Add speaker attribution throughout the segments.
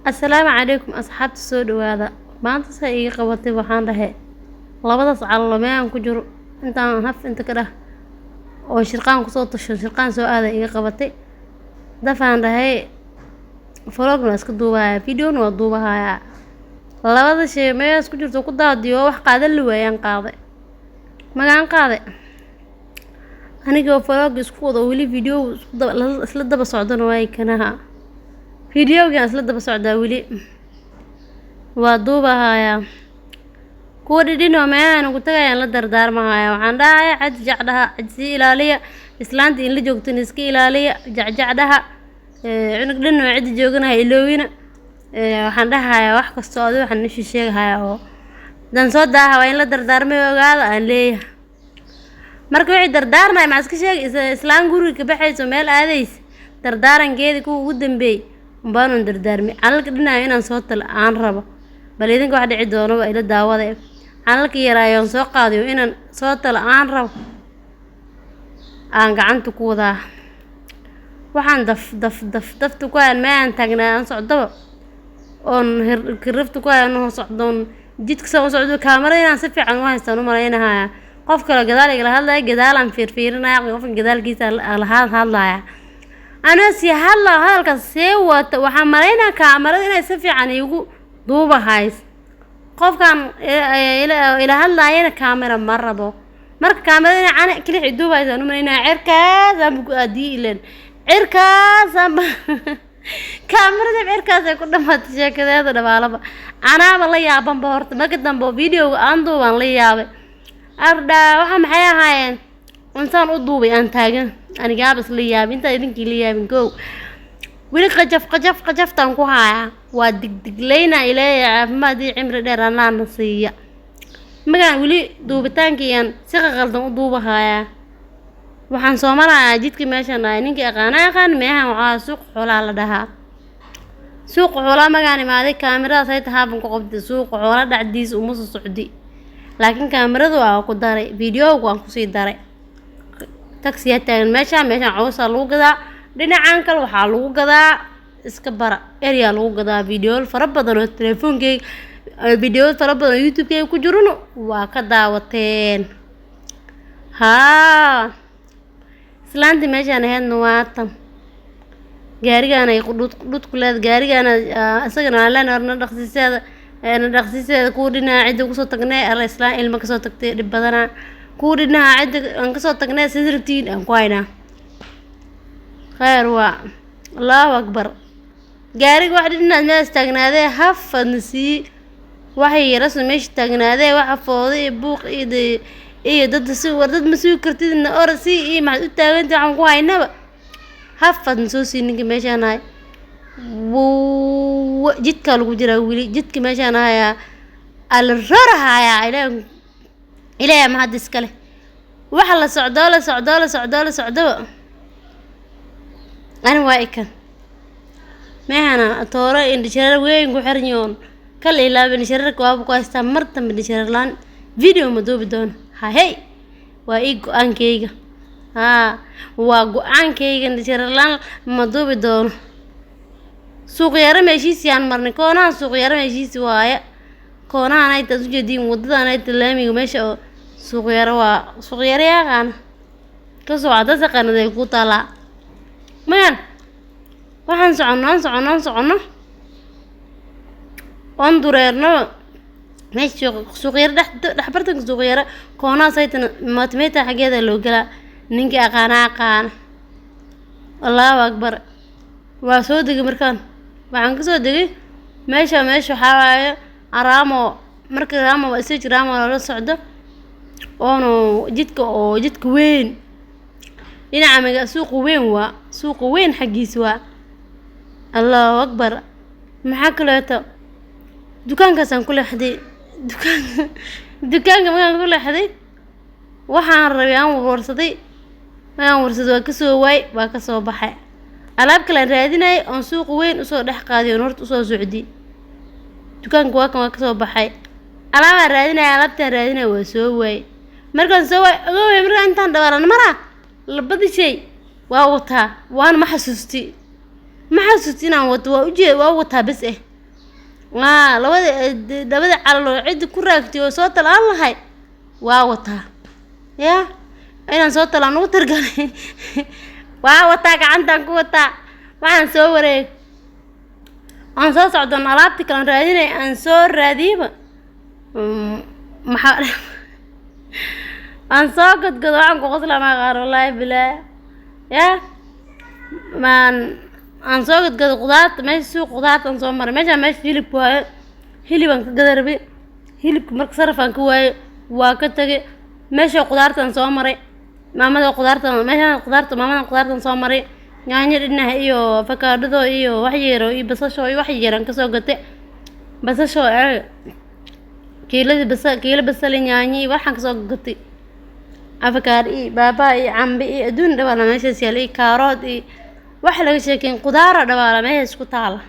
Speaker 1: السلام عليكم أصحاب السود وهذا ما أنت سايق قوتي وحان له لبضس على ما أن كجر أنت هف أنت كده وشرقان كصوت الشرقان سو هذا إيه قوتي دفعن له فروق ناس كدوبها فيديو نوضوبها لبضس شيء ما يس كجر توقد ديو وح قاعد اللوين قاضي ما كان قاضي أنا جو فروق يسقط ولي فيديو سلدة بصعدون واي كناها فيديو كان سلدة بصعدة ولي وضوبها يا كودي دينو ما أنا قلت لها لا دردار معايا وعندها عد جعدها عدسي إلالية إسلانتي اللي جوقت نسكي إلالية جعدها عنق دينو عد جوقنا إلوينا وعندها wax kasto oo waxan nishi sheegahay oo dan soo daaha waa in la dardaarmay ogaada aan leeyahay marka wixii dardaarnay ma iska sheeg islaan guriga ka baxayso meel aadays dardaarankeedii ku ugu dambeey baanan dardaarmay alka dhinaca inaan soo tal aan rabo bal idinka wax dhici doono ila daawada alka yaraayoon soo qaadiyo inaan soo tal aan rabo aan gacanta ku wadaa waxaan daftu ku aan ma aan tagnaa aan socdo on kiriftu ku aan socdoon jidka soo socdo kaamirada si fiican u haystaan u malaynayaa qof kale gadaal igala hadlay gadaal aan fiirfiirinaya qofka gadaalkiisa la hadlaya ana si hadalka see wata waxa malayna kaamirada inay si fiican igu duuba hays qofkan ila hadlayna kaamira marabo marka kaamirada aan kaliya duubaysan u malayna cirkaas aan ku adiilen cirkaas kaamirada cirkaas ay ku dhamaatay sheekadeeda dhabaalaba anaaba la yaaban ba horta marka dambe video aan duuban la yaabay arda waxa maxay ahaayeen intaan u duubay aan taagan aniga bas la yaabin inta idinkii la yaabin go wili qajaftan ku haya waa digdiglayna ilaahay caafimaadii cimri dheer aan siiya magaan wili duubitaankiyaan si qaldan u duubahaya waxaan soo marayaa jidkii meeshan ay ninkii aqaan meehan waxa suuq xoolaa la dhahaa suuq xoolaa magaan imaaday kaamirada say tahaban ku qabtay suuq xoolaa dhacdiis uma soo socdi laakiin kaamiradu waa ku daray video waan ku sii daray taxi taagan meeshan cawsa lagu gadaa dhinacan kale waxa lagu gadaa iska bara area lagu gadaa video fara badan oo telefoonkeyga video fara badan youtube-keyga ku jirano waa ka daawateen islaanti meeshan ahayd nuwaatan gaarigan ay qudud ku leed gaarigan asagana aan arna dhaqsiiseeda ku dhinaca cid ku soo tagnay islaan ilma ka soo tagtay dib badana ku dhinaca cid aan ka soo tagnay sidirtiin aan ku haynaa khayr waa allahu akbar gaariga wax dhinaca mees taagnaadee hafadnasi waxay yaraso meesha taagnaadee waxa fooday buuq iyo dad si wardad ma soo kartidna orasi iyo ma u taagantay waxaan ku haynaba hafadn soo siininka meeshan ay jidka lagu jira wili jidka meeshan haya al rarahaya ilaa ma had iskale waxa la socdo ana waa ikan meehana tooro indhashareer weyn ku xirnyoon kala ilaabin indhashareerka waa ku haystaa martan indhashareer video ma duubi doono hey waa go-aankeyga waa go-aankeyga indhashareer ma duubi doono suuq yara meeshiisi aan marnay koonaha suuq yara meeshiisi waaye koonahan ay taas u jeedin wadadan ay talaamiga meesha oo suuq yara waa suuq yara yaqaan ka soo cada saqanaday ku tala man waxaan socono on dureerno meesha suuq yara dhaxbartanka suuq yara koonaha saytana maatmeeta xageeda loo galaa ninkii aqaan allahu akbar waa soo degay markaan waxaan ka soo degay meesha waxaa waaye araamo marka araamo waa isii jiraamo la socdo oono jidka weyn dhinaca maga suuqa weyn xagiis waa allahu akbar maxaa kaleeto dukaankaasaan ku leexday dukaanka markaan ku leexday waxaan rabay aan warsaday waa kasoo waay waa kasoo baxay alaab kale raadinay oo suuq weyn usoo dhex qaadiyo horta usoo socdi dukaanka waa kasoo baxay alaabta raadinay waa soo waay markaan soo waay markaan intaan dhawaaran mara labadii shay waa wataa waan ma xasuusti inaan wato waa wataa bas labada calalo cidi ku raagtay oo soo talaan lahay waa wataa yaa inaan soo talaan ugu tirgalay waa wataa gacantan ku wataa waxaan soo wareeg aan soo socdon alaabti kale raadinay aan soo raadiiba maxaa aan soo gadgado waxaan ku qosla ma qaar wallahi bilaa yaa maan aan soo gadgado qudaarta meesha suuq qudaarta aan soo maray meesha hilib waaye hilibaan ka gadarbe hilibka marka sarafaan ka waaye waa ka tagay meesha qudaartaan soo maray maamada qudaartaan soo maray yaanyo dhinaca iyo afakaadhado iyo wax yaro iyo basasho iyo wax yaran ka soo gatay basasho kiilo basal yaanyo waxaan ka soo gatay afakaad iyo baabaa iyo cambe iyo adduun dhawaala meeshaas yaal iyo kaarood iyo wax laga sheekeyn qudaar dhawaala meesha isku taala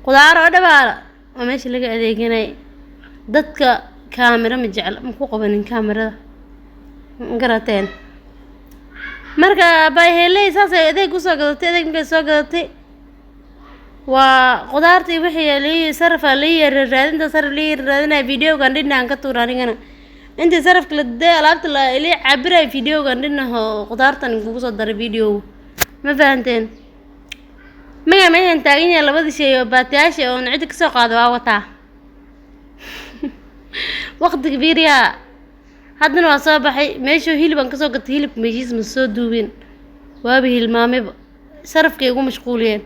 Speaker 1: qudaar dhawaala oo meesha laga adeeganay dadka kaamira ma jecel ma ku qabanin kaamirada garateen marka bay helay saasay adeeg u soo gadatay adeeg markay soo gadatay waa qudaartii wixii la sarfa la raadinta sarf la raadinay video gan dhinaan ka tuuranigana intii sarfka la day alaabta la ilaa cabiray video gan dhinaho qudaartan ugu soo daray video ma fahanteen ma taagan yahay labada shay oo baatiyaasha oo cid ka soo qaado waa wataa waqti biiriya haddana waa soo baxay meesha hilibaan ka soo gatay hilibka meeshiis ma soo duubin waaba hilmaamay sarafkay ugu mashquuliyeen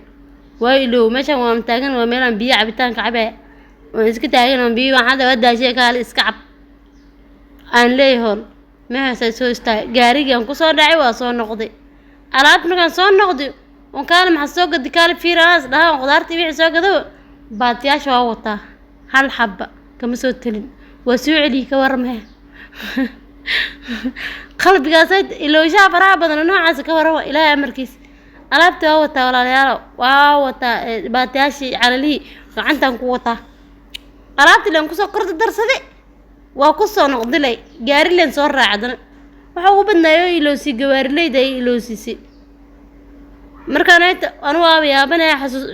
Speaker 1: waa iloow meeshan waan taagan waa meelaan biyo cabitaan ka cabay waan iska taagan biyo waxaan hadda wadaashay kaale iska cab aan leeyahay meesha soo istaay gaarigan ku soo dhacay waa soo noqday alaab markaan soo noqday oo kaale maxaa soo gaday kaale fiiraas dhahan qudaartii wixii soo gaday baatiyaasha waa wataa hal xabba kama soo talin waa soo celi ka warmay qalbigaas ilowshaa faraha badan noocaas ka warama ilaahay amarkiis alaabta waa wataa walaalayaal waa wataa baatiyaashii calalihi gacantan ku wataa alaabtii leen ku soo korda darsaday waa ku soo noqdilay gaari leen soo raacdana waxa ugu badnaayo ilowsi gawaarileyda ilowsiisi markaan anu waa yaabanahay xasuus